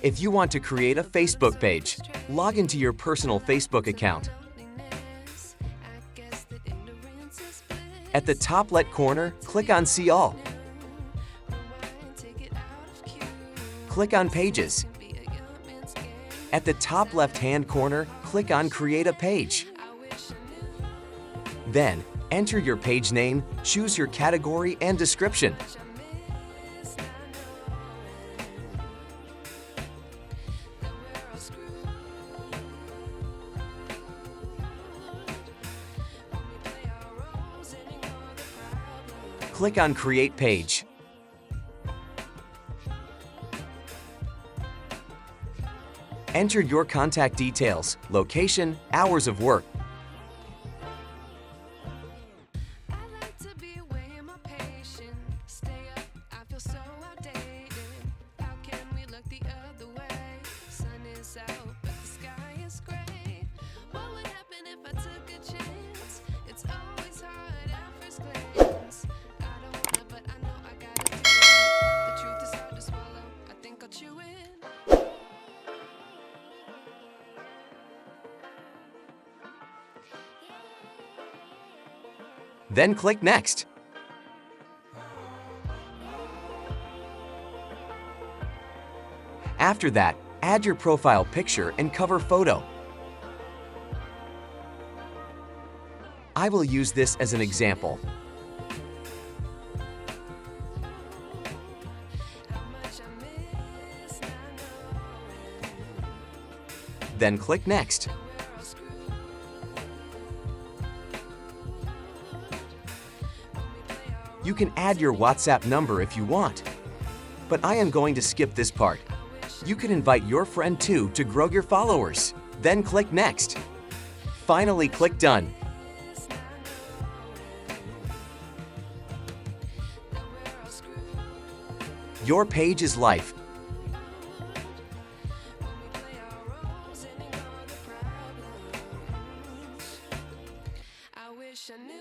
If you want to create a Facebook page, log into your personal Facebook account. At the top left corner, click on See All. Click on Pages. At the top left-hand corner, click on Create a Page. Then, enter your page name, choose your category and description. Click on Create Page. Enter your contact details, location, hours of work. Then click Next. After that, add your profile picture and cover photo. I will use this as an example. Then click Next. You can add your WhatsApp number if you want, but I am going to skip this part. You can invite your friend too to grow your followers. Then click Next. Finally, click Done. Your page is live. I wish I knew.